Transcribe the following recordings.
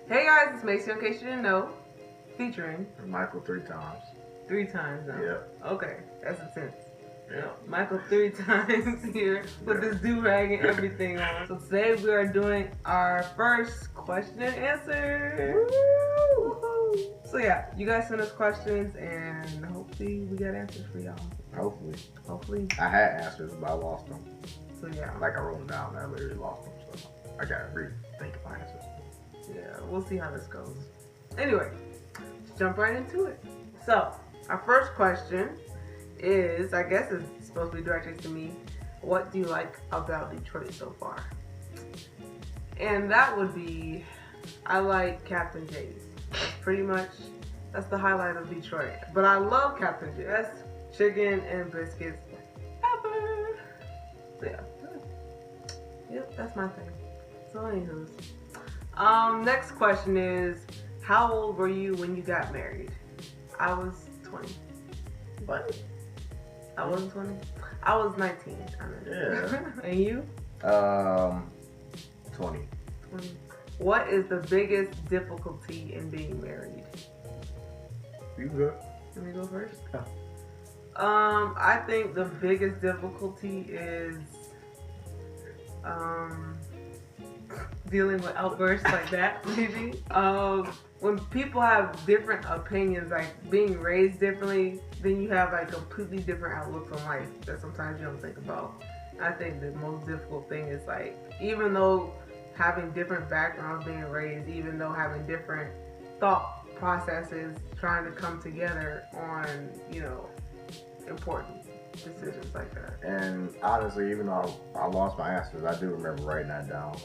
Hey guys, it's Mace, in case you didn't know. Featuring Michael 3 times. 3 times now. Yeah. Okay, that's intense. Yeah. Michael 3 times here with this do-rag and everything on. So today we are doing our first question and answer. Woo! So yeah, you guys sent us questions and hopefully we got answers for y'all. Hopefully. I had answers, but I lost them. So yeah. Like I wrote them down and I literally lost them. So I gotta rethink my answers. Yeah, we'll see how this goes. Anyway, let's jump right into it. So, our first question is, I guess it's supposed to be directed to me. What do you like about Detroit so far? And that would be, I like Captain J's. That's the highlight of Detroit. But I love Captain J's. Best chicken and biscuits ever. So yeah. Yep, that's my thing. So anywho's. Next question is, how old were you when you got married? I was 20. What? I wasn't 20? I was 19. Yeah. And you? 20. 20. What is the biggest difficulty in being married? You good? Let me go first? Yeah. I think the biggest difficulty is, dealing with outbursts like that, maybe. When people have different opinions, like being raised differently, then you have like completely different outlooks on life that sometimes you don't think about. I think the most difficult thing is like, even though having different backgrounds being raised, even though having different thought processes, trying to come together on, important decisions like that. And honestly, even though I lost my answers, I do remember writing that down.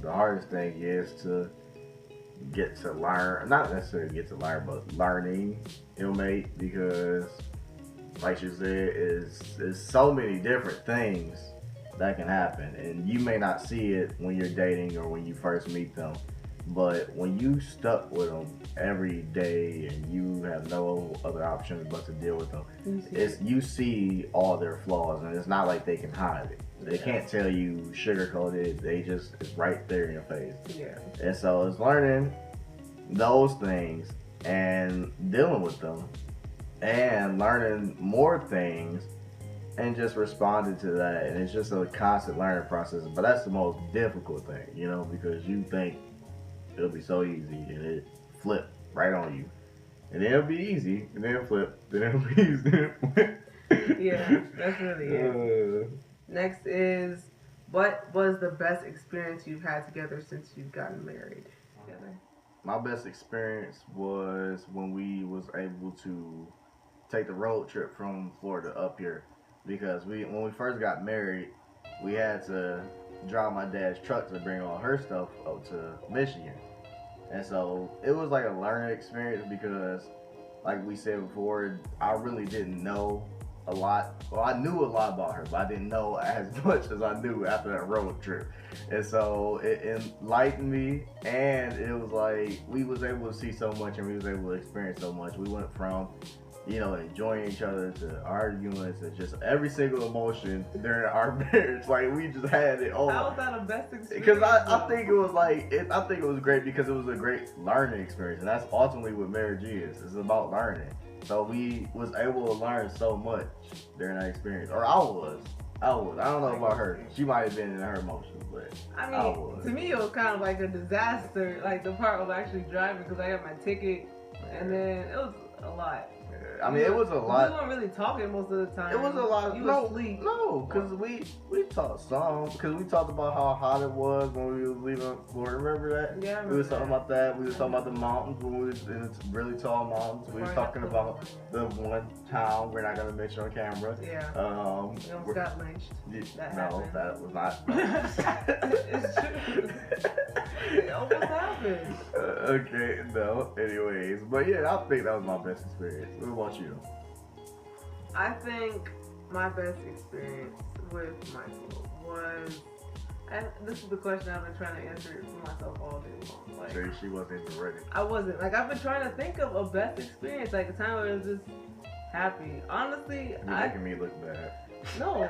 The hardest thing is to get to learn, not necessarily get to learn, but learning, mate, because like you said, is so many different things that can happen, and you may not see it when you're dating or when you first meet them, but when you stuck with them every day and you have no other option but to deal with them, you see all their flaws, and it's not like they can hide it. They can't tell you sugarcoat it. It's right there in your face. Yeah. And so it's learning those things and dealing with them and learning more things and just responding to that. And it's just a constant learning process. But that's the most difficult thing, because you think it'll be so easy and it flip right on you. And then it'll be easy and then it'll flip. Then it'll be easy. Yeah, that's really it. Next is, what was the best experience you've had together since you've gotten married? Together? My best experience was when we was able to take the road trip from Florida up here, because when we first got married, we had to drive my dad's truck to bring all her stuff up to Michigan. And so it was like a learning experience because, like we said before, I really didn't know a lot. Well, I knew a lot about her, but I didn't know as much as I knew after that road trip. And so it enlightened me, and it was like we was able to see so much and we was able to experience so much. We went from, enjoying each other to arguments and just every single emotion during our marriage. Like, we just had it all. How was that a best experience? Because I think it was I think it was great because it was a great learning experience, and that's ultimately what marriage is. It's about learning. So we was able to learn so much during that experience. Or I was. I don't know about her. She might have been in her emotions, but I mean, to me it was kind of like a disaster. Like the part of actually driving, because I got my ticket, and then it was a lot. I mean, it was a lot. We weren't really talking most of the time. It was a lot. You were asleep. No, because we talked some. Because we talked about how hot it was when we was leaving Florida. Remember that? Yeah, I remember. We was talking about that. We was talking about the mountains when we was in the really tall mountains. We was talking about the one town we're not gonna mention on camera. Yeah. We almost got lynched. That was not. It's true. It almost happened. Okay, no. Anyways, but yeah, I think that was my best experience. What about you? I think my best experience with Michael was, and this is the question I've been trying to answer for myself all day long. Like, So she wasn't even ready. I wasn't. Like, I've been trying to think of a best experience, like a time where it was just happy. Honestly, You're making me look bad. No,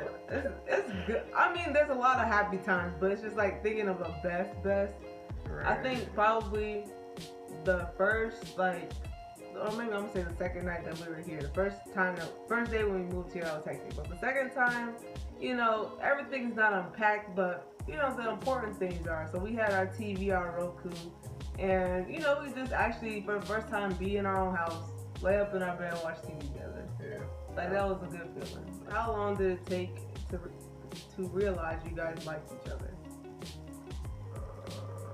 it's good. I mean, there's a lot of happy times, but it's just like thinking of a best. Right. I think probably the first, like, or maybe I'm gonna say the second night that we were here. The first day when we moved here, I was hectic. But the second time, you know, everything's not unpacked, but you know, the important things are. So we had our TV, our Roku, and you know, we just actually, for the first time, be in our own house, lay up in our bed, and watch TV together. Yeah. Like, that was a good feeling. How long did it take to realize you guys liked each other?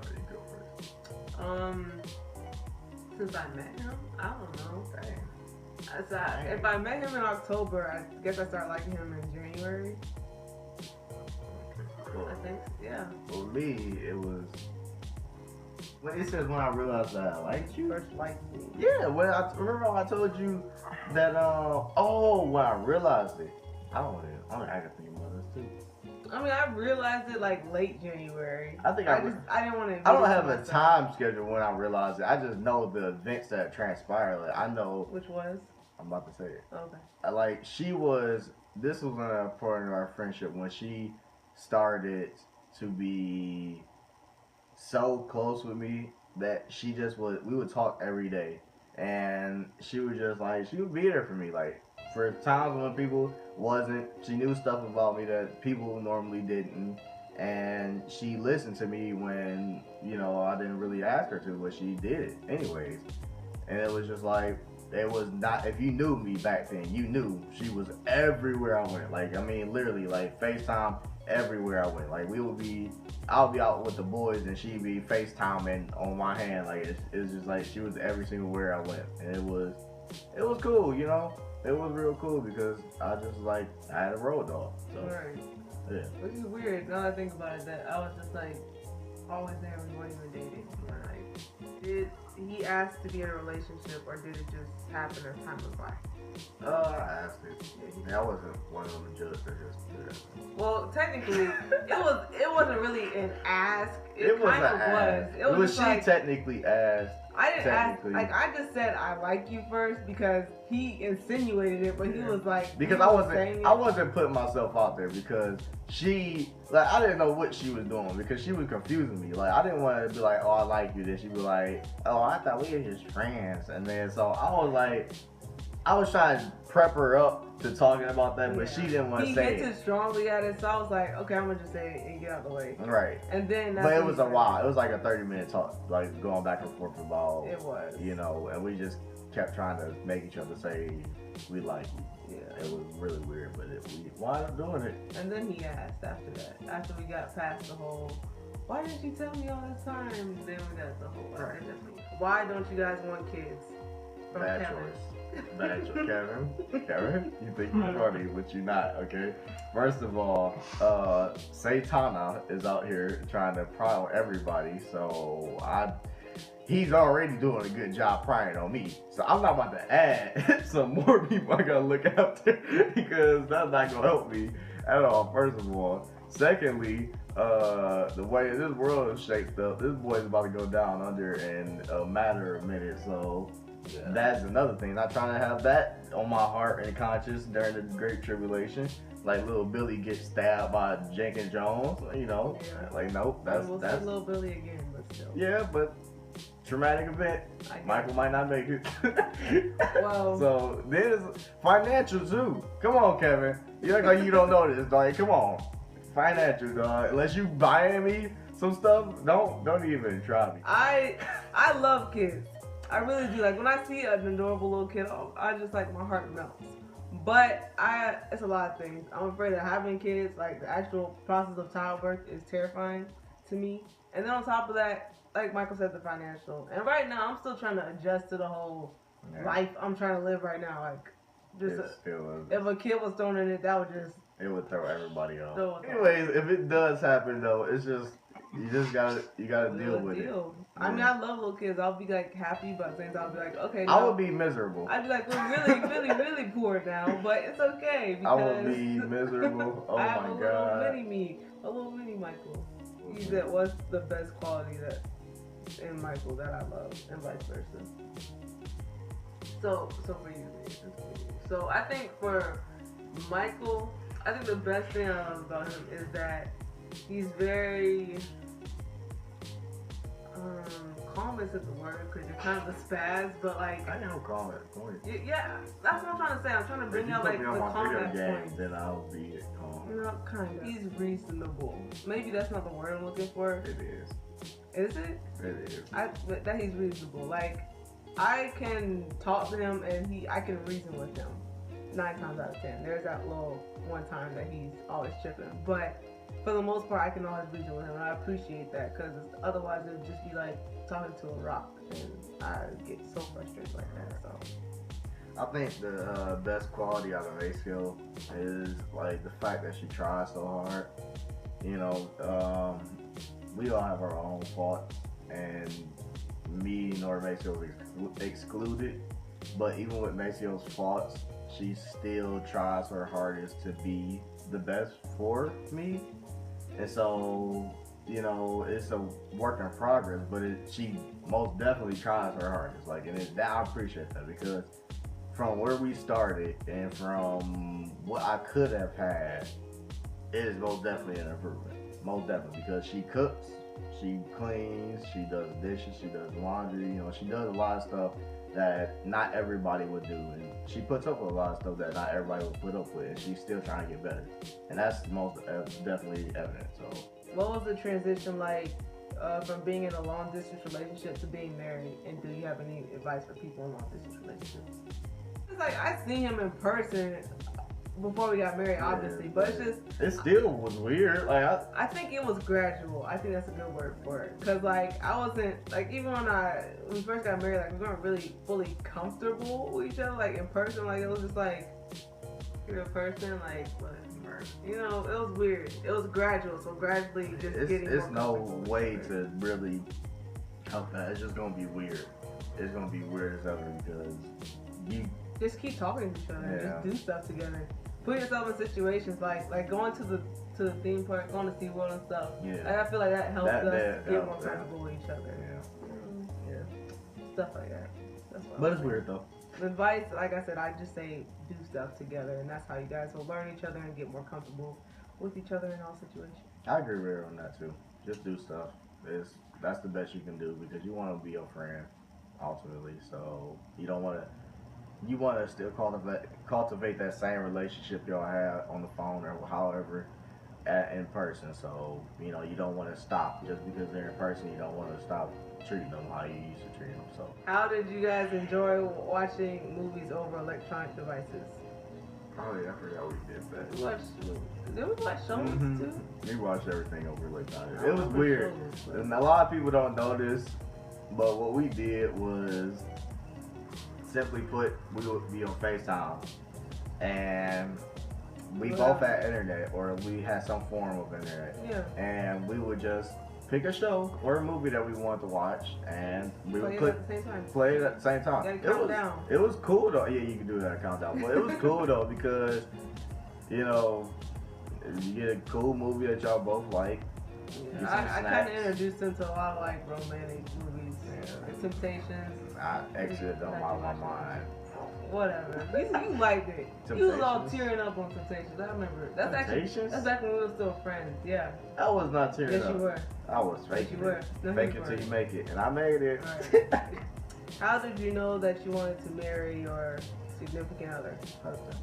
You go first. Since I met him, I don't know. Dang. If I met him in October, I guess I started liking him in January. Cool. I think, yeah. For me, it was. When it says when I realized that I liked you. First liked me. Yeah, when I remember I told you that. When I realized it, I can think about this too. I mean, I realized it like late January. I think I didn't want to. I don't have a time schedule when I realized it. I just know the events that transpired. Like, I know. Which was? I'm about to say it. Okay. This was an part of our friendship when she started to be so close with me that we would talk every day, and she would be there for me, like, for times when people wasn't. She knew stuff about me that people normally didn't, and she listened to me when, you know, I didn't really ask her to, but she did it anyways. And it was just like, it was not, if you knew me back then, you knew she was everywhere I went. Like, I mean, literally, like, FaceTime everywhere I went. Like, I'll be out with the boys and she'd be FaceTiming on my hand. Like, it's just like she was every single where I went. And it was cool, you know? It was real cool because I had a road dog. So, right. Yeah. Which is weird, now that I think about it, that I was just like, always there when we weren't even dating. Like, did he ask to be in a relationship, or did it just happen as time went by? I asked it. I wasn't one of them judges that just did that. Well, technically, it wasn't really an ask. It was kind of was. It was she like, technically asked. I didn't ask. Like, I just said I like you first because he insinuated it, but he was like, because I wasn't putting myself out there because she, like, I didn't know what she was doing because she was confusing me. Like, I didn't want to be like, oh, I like you. Then she'd be like, oh, I thought we were just friends. And then so I was trying to prep her up to talking about that, but she didn't want to say it. He hinted strongly at it, so I was like, okay, I'm gonna just say it and get out of the way. Right. And then, but it was a while. It was like a 30-minute talk, like going back and forth about. It was. You know, and we just kept trying to make each other say we like you. Yeah. It was really weird, but we wound up doing it. And then he asked after that, after we got past the whole, why didn't you tell me all this time? Then we got the whole, right. Why don't you guys want kids? From Bad Kevin. choice. Bad choice. Kevin, you think you're funny, but you're not, okay? First of all, Satana is out here trying to pry on everybody, so he's already doing a good job prying on me. So I'm not about to add some more people I gotta look after because that's not gonna help me at all, first of all. Secondly, the way this world is shaped up, this boy's about to go down under in a matter of minutes, so yeah. That's another thing. Not trying to have that on my heart and conscience during the Great Tribulation. Like little Billy gets stabbed by Jenkins Jones, you know. Yeah. Like, nope, that's little Billy again, but still. Yeah, but traumatic event. Michael might not make it. Well, so there's financial too. Come on, Kevin. You act like you don't know this, like, come on. Financial, dog. Unless you buying me some stuff, don't even try me. I love kids. I really do. Like, when I see an adorable little kid, I just, like, my heart melts. But it's a lot of things. I'm afraid of having kids. Like, the actual process of childbirth is terrifying to me. And then on top of that, like Michael said, the financial. And right now, I'm still trying to adjust to the whole life I'm trying to live right now. Like, if a kid was thrown in it, that would just... It would throw everybody off. Anyways, if it does happen, though, it's just... You gotta deal with it. I mean, I love little kids. I'll be like happy, but at the same time, I'll be like, okay. I would be miserable. I'd be like, we're really, really, really poor now, but it's okay because I would be miserable. Oh I have my a god. A little mini Michael. He said, what's the best quality that in Michael that I love, and vice versa. So for you, so I think for Michael, I think the best thing I love about him is that he's very calm calm isn't the word because you're kind of a spaz, but like. I am calm at a point. Yeah, that's what I'm trying to say. I'm trying to bring out like the calm at point. Then I'll be calm. You know, kind of. He's reasonable. Maybe that's not the word I'm looking for. It is. Is it? It is. That he's reasonable. Like, I can talk to him and I can reason with him 9 times out of 10. There's that little one time that he's always tripping, but for the most part, I can always reason with him, and I appreciate that because otherwise it would just be like talking to a rock, and I get so frustrated like that. So I think the best quality out of Maceo is like the fact that she tries so hard. You know, we all have our own faults, and me nor Maceo is excluded. But even with Maceo's faults, she still tries her hardest to be the best for me. And so, you know, it's a work in progress, but she most definitely tries her hardest. Like, and I appreciate that because from where we started and from what I could have had, it is most definitely an improvement. Most definitely, because she cooks, she cleans, she does dishes, she does laundry. You know, she does a lot of stuff that not everybody would do, and she puts up with a lot of stuff that not everybody would put up with, and she's still trying to get better, and that's most definitely evident. So, what was the transition like from being in a long distance relationship to being married, and do you have any advice for people in long distance relationships? It's like I seen him in person before we got married, obviously, but it's just it still was weird. Like I think it was gradual. I think that's a good word for it, cause like I wasn't like even when we first got married, like we weren't really fully comfortable with each other, like in person. Like it was just like you're a person, like you know, it was weird. It was gradual, so gradually just getting. It's no way to really help that. It's just gonna be weird. It's gonna be weird as ever because you just keep talking to each other and just do stuff together. Put yourself in situations like going to the theme park, going to SeaWorld and stuff. Yeah. Like, I feel like that helps us get more comfortable with each other. Yeah. Stuff like that. But it's weird though. Advice, like I said, I just say do stuff together, and that's how you guys will learn each other and get more comfortable with each other in all situations. I agree with her on that too. Just do stuff. That's the best you can do because you want to be your friend ultimately. So you want to still cultivate that same relationship y'all have on the phone or however in person. So, you know, you don't want to stop just because they're in person. You don't want to stop treating them how you used to treat them. So, how did you guys enjoy watching movies over electronic devices? Oh yeah, I forgot we did that. Did we watch shows too? We watched everything over electronic. It was weird. And a lot of people don't know this, but what we did was simply put, we would be on FaceTime, and we both had internet, or we had some form of internet. Yeah. And we would just pick a show or a movie that we wanted to watch, and we would play it at the same time. It was cool though. Yeah, you can do that countdown, but it was cool though because, you know, you get a cool movie that y'all both like. Yeah. I kind of introduced him to a lot of like romantic movies, like Temptations. I exited them out of my mind. Whatever. You liked it. You was all tearing up on Temptations. I remember. That's back when we were still friends. Yeah. I was not tearing up. Yes, you were. I was faking it. No, fake it till you make it, and I made it. Right. How did you know that you wanted to marry your significant other? Husband.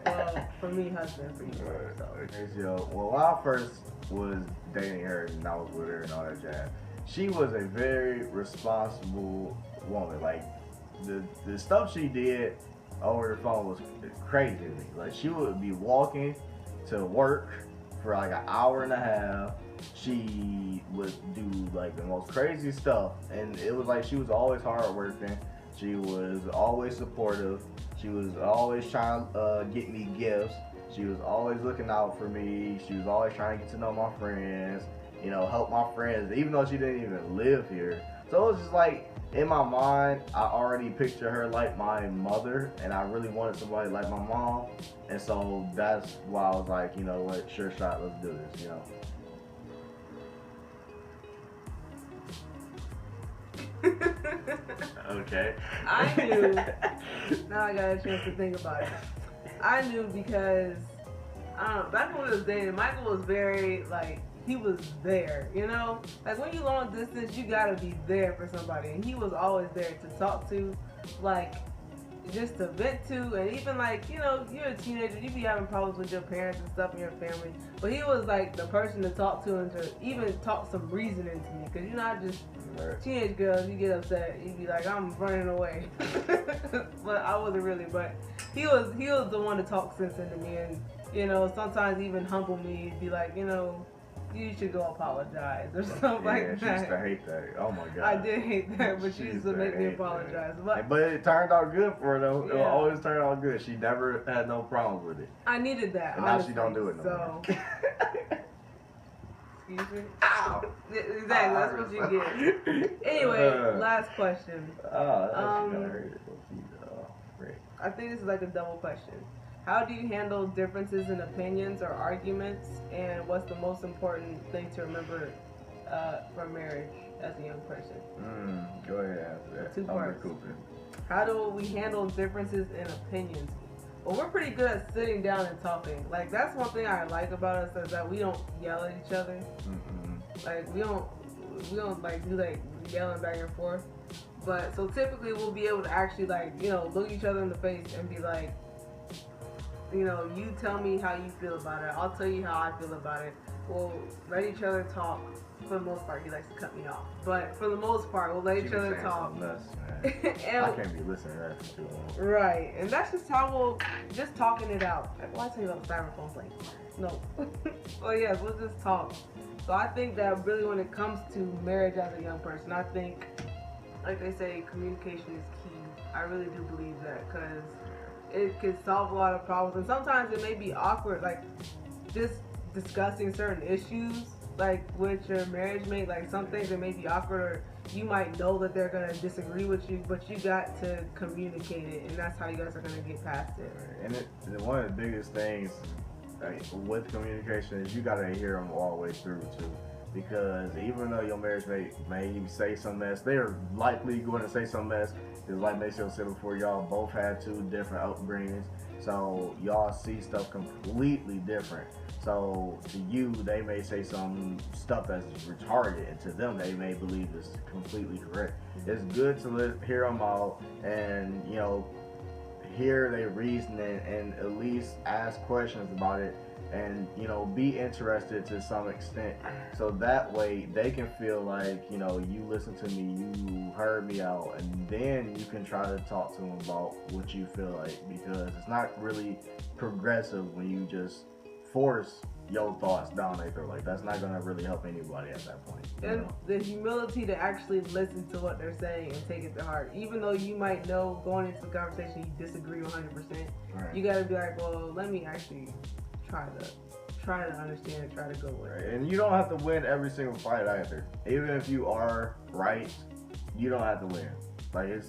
Well, for me, husband. For you, so. Okay, so, well, when I first was dating her and I was with her and all that jazz, she was a very responsible woman. Like the stuff she did over the phone was crazy to me. Like she would be walking to work for like an hour and a half. She would do like the most crazy stuff, and it was like she was always hardworking. She was always supportive. She was always trying to get me gifts. She was always looking out for me. She was always trying to get to know my friends, you know, help my friends, even though she didn't even live here. So it was just like, in my mind, I already pictured her like my mother, and I really wanted somebody like my mom. And so that's why I was like, you know what, sure shot, let's do this, you know. Okay. I knew. Now I got a chance to think about it. I knew because, I don't know, back when we was dating, Michael was very, like, he was there, you know? Like when you long distance, you gotta be there for somebody. And he was always there to talk to, like just to vent to, and even like, you know, you're a teenager, you be having problems with your parents and stuff in your family. But he was like the person to talk to and to even talk some reasoning to me. Cause you're not just teenage girls, you get upset, you be like, I'm running away. But I wasn't really, but he was the one to talk sense into me, and you know, sometimes even humble me, be like, you know, you should go apologize or something like that. She used to hate that. Oh my god. I did hate that, but she used to make me apologize. But it turned out good for her though. Yeah. It always turned out good. She never had no problems with it. I needed that. And honestly. now she don't do it no more. Excuse me? Ow! Exactly, that's what you get. Anyway, last question. I think this is like a double question. How do you handle differences in opinions or arguments, and what's the most important thing to remember for marriage as a young person? Go ahead after that. 2 parts. How do we handle differences in opinions? Well, we're pretty good at sitting down and talking. Like, that's one thing I like about us, is that we don't yell at each other. Like, we don't like do like yelling back and forth. But so typically we'll be able to actually, like, you know, look each other in the face and be like, you know, you tell me how you feel about it, I'll tell you how I feel about it. We'll let each other talk. For the most part, he likes to cut me off. But for the most part, we'll let each other talk. Nuts, and I can't be listening to that for too long. Right. And that's just how we'll, just talking it out. Like, why tell you about the styrofoam plate? No. Well, yes, we'll just talk. So I think that really when it comes to marriage as a young person, I think, like they say, communication is key. I really do believe that, because it could solve a lot of problems. And sometimes it may be awkward, like just discussing certain issues, like with your marriage mate. Like some things that may be awkward, or you might know that they're gonna disagree with you, but you got to communicate it, and that's how you guys are gonna get past it. And one of the biggest things with communication is you gotta hear them all the way through too. Because even though your marriage mate may say some mess, they are likely going to say some mess. Because like Mace said before, y'all both had 2 different upbringings. So y'all see stuff completely different. So to you, they may say some stuff that's retarded, and to them, they may believe is completely correct. It's good to hear them out and, you know, hear their reasoning and at least ask questions about it, and, you know, be interested to some extent, so that way they can feel like, you know, you listened to me, you heard me out, and then you can try to talk to them about what you feel like, because it's not really progressive when you just force your thoughts down their throat. Like, that's not gonna really help anybody at that point. And the humility to actually listen to what they're saying and take it to heart, even though you might know going into the conversation you disagree 100%. Right. You gotta be like, well, let me actually try to understand and try to go with it. And you don't have to win every single fight either. Even if you are right, you don't have to win. Like,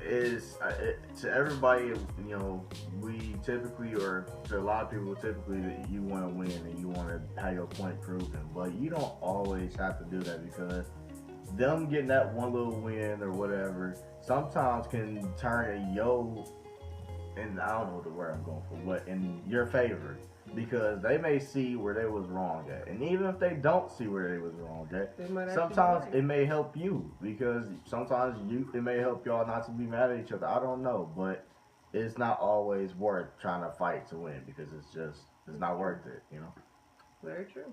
to everybody, you know, we typically, or to a lot of people, typically you want to win and you want to have your point proven, but you don't always have to do that, because them getting that one little win or whatever sometimes can turn and I don't know the word I'm going for, but in your favor, because they may see where they was wrong at, and even if they don't see where they was wrong at, sometimes it may help you, because sometimes it may help y'all not to be mad at each other. I don't know, but it's not always worth trying to fight to win, because it's not worth it, you know. Very true.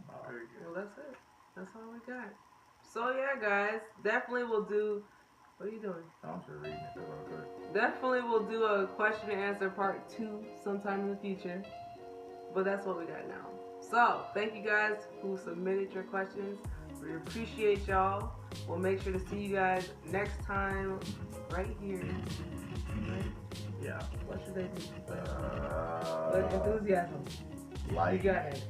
Well, that's it. That's all we got. So yeah, guys, definitely we'll do. What are you doing? I'm just reading it real quick. Definitely we'll do a question and answer part 2 sometime in the future. But that's what we got now. So, thank you guys who submitted your questions. We appreciate y'all. We'll make sure to see you guys next time right here. Right? Yeah. What should they do? With enthusiasm. Like. You got it.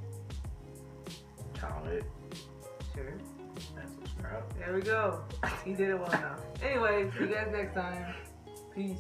Comment. Sure. And subscribe. There we go. He did it well now. Anyway, see you guys next time. Peace.